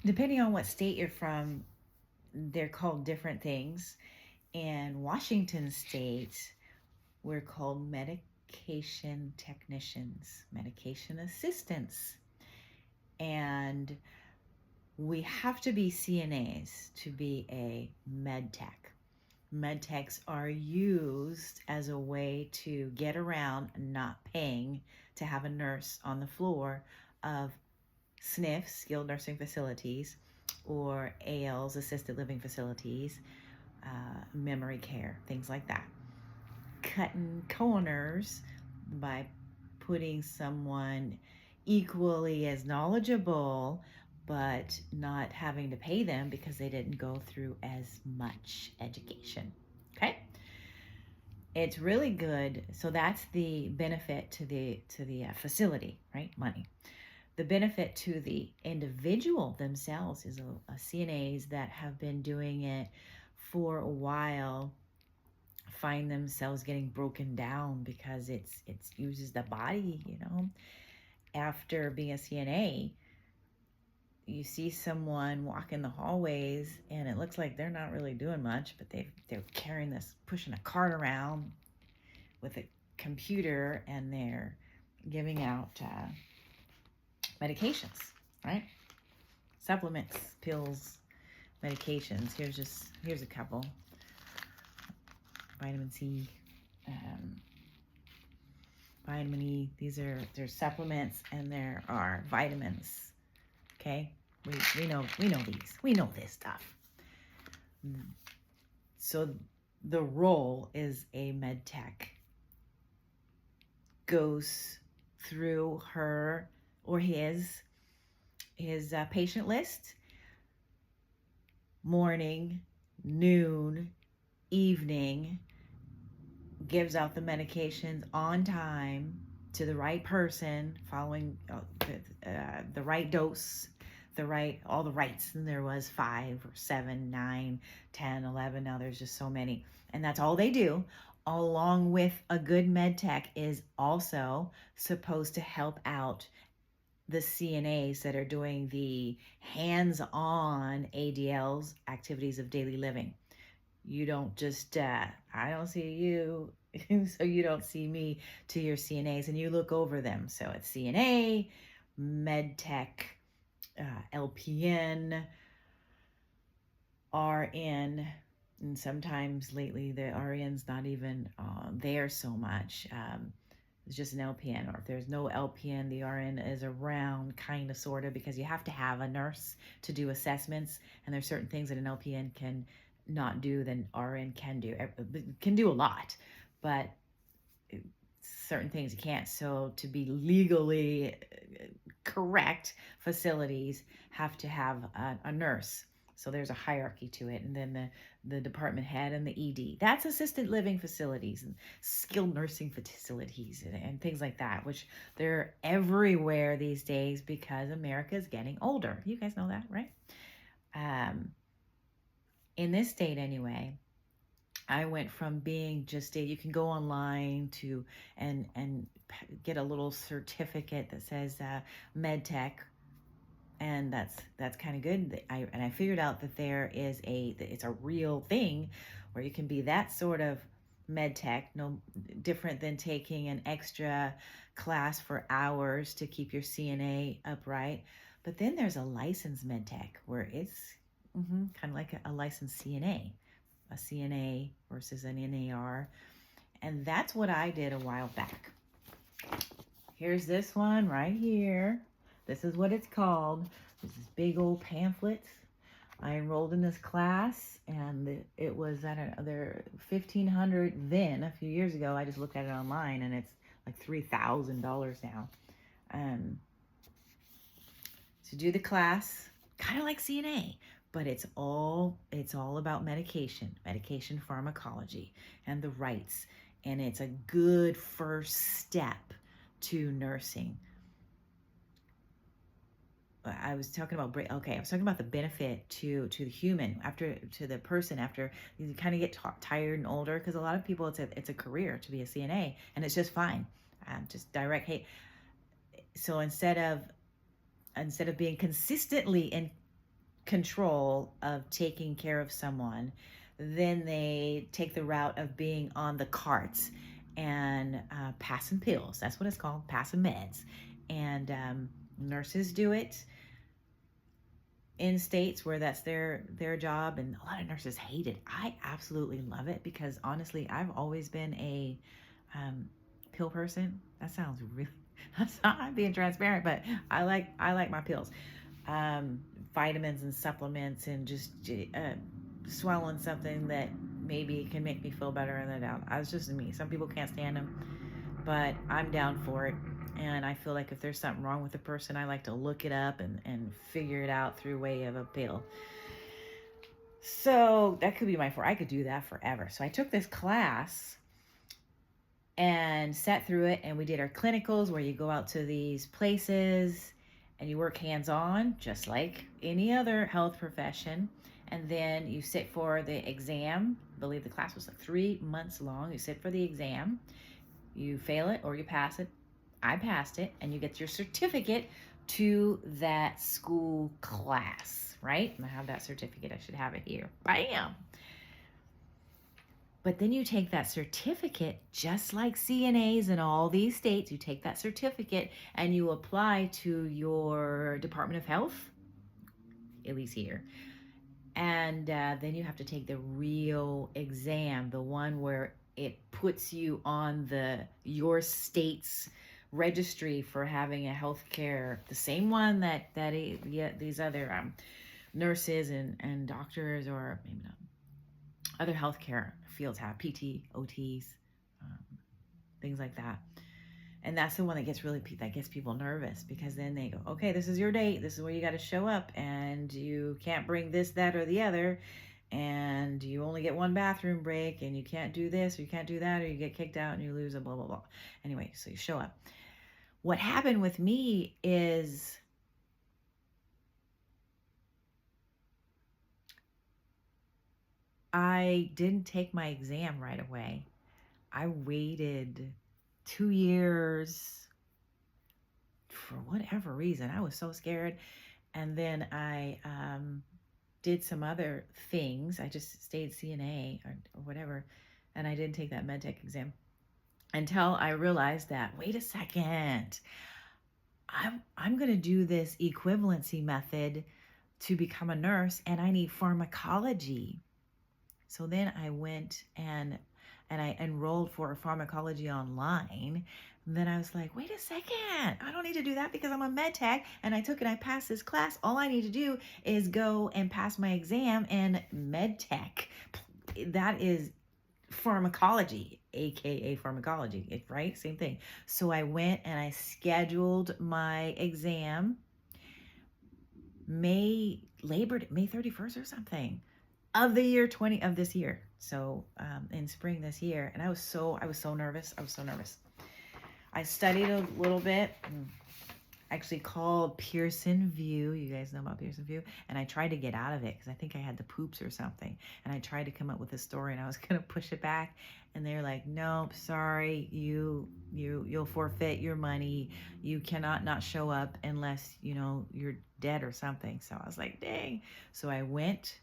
depending on what state you're from, they're called different things. In Washington state, we're called medication technicians, medication assistants. And we have to be CNAs to be a med tech. Med techs are used as a way to get around not paying to have a nurse on the floor of SNFs, skilled nursing facilities, or ALs, assisted living facilities, memory care, things like that. Cutting corners by putting someone equally as knowledgeable but not having to pay them because they didn't go through as much education. Okay? It's really good. So that's the benefit to the facility, right? Money. The benefit to the individual themselves is a CNAs that have been doing it for a while find themselves getting broken down because it uses the body, you know. After being a CNA, you see someone walk in the hallways and it looks like they're not really doing much, but they're carrying this, pushing a cart around with a computer, and they're giving out medications, right? Supplements, pills, medications. Here's a couple. Vitamin C, vitamin E. They're supplements, and there are vitamins. Okay, we know these. We know this stuff. So the role is a med tech goes through her or his patient list, morning, noon, evening, gives out the medications on time to the right person, following the right dose, all the rights. And there was 5 or 7, 9, 10, 11. Now there's just so many. And that's all they do. Along with a good med tech is also supposed to help out the CNAs that are doing the hands-on ADLs, activities of daily living. You don't just, I don't see you, so you don't see me, to your CNAs, and you look over them. So it's CNA, med tech, LPN, RN, and sometimes lately the RN's not even there so much. It's just an LPN, or if there's no LPN, the RN is around, kind of, sort of, because you have to have a nurse to do assessments, and there's certain things that an LPN can not do than RN can do. Can do a lot, but certain things you can't. So to be legally correct, facilities have to have a nurse. So there's a hierarchy to it. And then the department head and the ED. That's assisted living facilities and skilled nursing facilities and things like that, which they're everywhere these days because America is getting older. You guys know that, right? In this state anyway, I went from being just you can go online to and get a little certificate that says med tech, and that's kind of good. I figured out that it's a real thing where you can be that sort of med tech, no different than taking an extra class for hours to keep your CNA upright. But then there's a licensed med tech where it's kind of like a licensed CNA, a CNA versus an NAR. And that's what I did a while back. Here's this one right here. This is what it's called. This is big old pamphlets. I enrolled in this class, and it was, I don't know, they're $1,500 then, a few years ago. I just looked at it online, and it's like $3,000 now. To do the class, kind of like CNA, but it's all about medication pharmacology, and the rights. And it's a good first step to nursing. I was talking about the benefit to the human, to the person after you kind of get tired and older, because a lot of people it's a career to be a CNA, and it's just fine, just direct So instead of being consistently control of taking care of someone, then they take the route of being on the carts and passing pills. That's what it's called, passing meds. And nurses do it in states where that's their job, and a lot of nurses hate it. I absolutely love it because honestly, I've always been a pill person. That sounds really, that's not, I'm being transparent, but I like my pills. Vitamins and supplements, and just swallowing something that maybe can make me feel better in the down. That's just me. Some people can't stand them, but I'm down for it. And I feel like if there's something wrong with the person, I like to look it up and figure it out through way of a pill. So that could be I could do that forever. So I took this class and sat through it, and we did our clinicals where you go out to these places and you work hands-on just like any other health profession. And then you sit for the exam. I believe the class was like 3 months long. You sit for the exam, you fail it or you pass it. I passed it, and you get your certificate to that school class, right? And I have that certificate. I should have it here. Bam! But then you take that certificate, just like CNAs in all these states, you take that certificate and you apply to your Department of Health, at least here. And then you have to take the real exam, the one where it puts you on your state's registry for having a health care, the same one that these other nurses and doctors, or maybe not, other healthcare fields have, PT, OTs, things like that. And that's the one that gets people nervous, because then they go, okay, this is your date, this is where you got to show up, and you can't bring this, that, or the other, and you only get one bathroom break, and you can't do this, or you can't do that, or you get kicked out and you lose a blah, blah, blah. Anyway, so you show up. What happened with me is I didn't take my exam right away. I waited 2 years for whatever reason. I was so scared. And then I did some other things. I just stayed CNA or whatever. And I didn't take that medtech exam until I realized that, wait a second, I'm going to do this equivalency method to become a nurse, and I need pharmacology. So then I went and I enrolled for pharmacology online. And then I was like, wait a second, I don't need to do that because I'm a med tech, and I took it, I passed this class. All I need to do is go and pass my exam in med tech. That is pharmacology, aka pharmacology, right? Same thing. So I went and I scheduled my exam May 31st or something of the year of this year. So in spring this year, and I was so nervous. I studied a little bit. Actually called Pearson VUE. You guys know about Pearson VUE. And I tried to get out of it because I think I had the poops or something. And I tried to come up with a story, and I was gonna push it back. And they're like, nope, sorry, you'll forfeit your money. You cannot not show up unless you're dead or something. So I was like, dang. So I went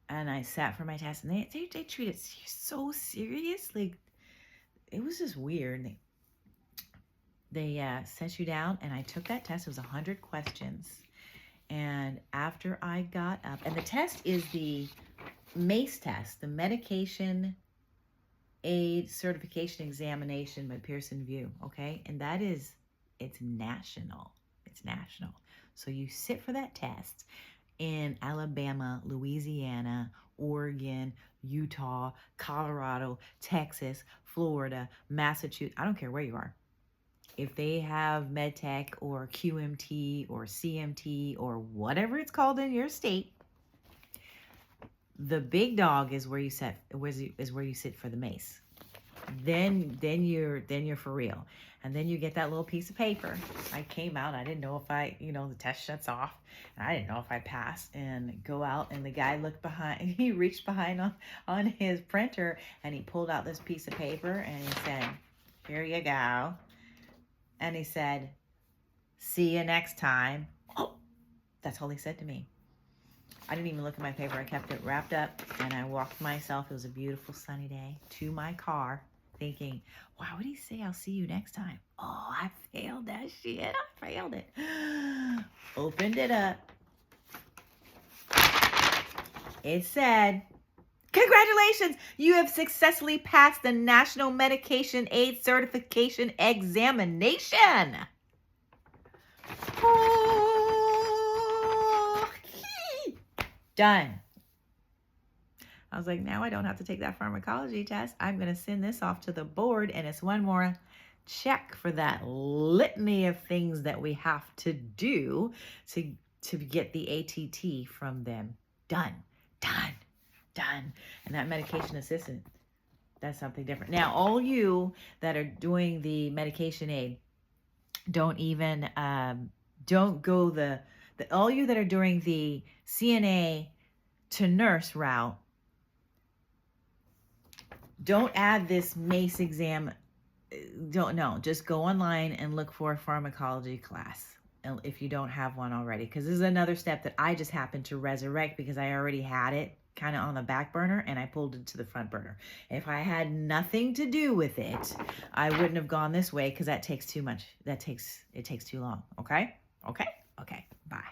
and I sat for my test, and they treat it so seriously. It was just weird. They set you down, and I took that test. It was 100 questions. And after I got up, and the test is the MACE test, the Medication Aid Certification Examination by Pearson VUE, okay? And it's national. It's national. So you sit for that test in Alabama, Louisiana, Oregon, Utah, Colorado, Texas, Florida, Massachusetts. I don't care where you are. If they have MedTech or QMT or CMT or whatever it's called in your state, the big dog is where you sit for the MACE. Then you're for real. And then you get that little piece of paper. I came out. I didn't know if the test shuts off. And I didn't know if I passed, and go out. And the guy looked behind. He reached behind on his printer, and he pulled out this piece of paper, and he said, "Here you go." And he said, "See you next time." Oh, that's all he said to me. I didn't even look at my paper. I kept it wrapped up and I walked myself. It was a beautiful sunny day to my car thinking, why would he say I'll see you next time? Oh, I failed that shit. I failed it. Opened it up. It said, congratulations, you have successfully passed the National Medication Aid Certification Examination. Oh, done. I was like, now I don't have to take that pharmacology test. I'm going to send this off to the board, and it's one more check for that litany of things that we have to do to get the ATT from them. Done. And that medication assistant, that's something different. Now, all you that are doing the medication aid, don't even, don't go all you that are doing the CNA to nurse route, don't add this MACE exam. Just go online and look for a pharmacology class if you don't have one already, because this is another step that I just happened to resurrect because I already had it kind of on the back burner and I pulled it to the front burner. If I had nothing to do with it, I wouldn't have gone this way because that takes too much. It takes too long. Okay. Bye.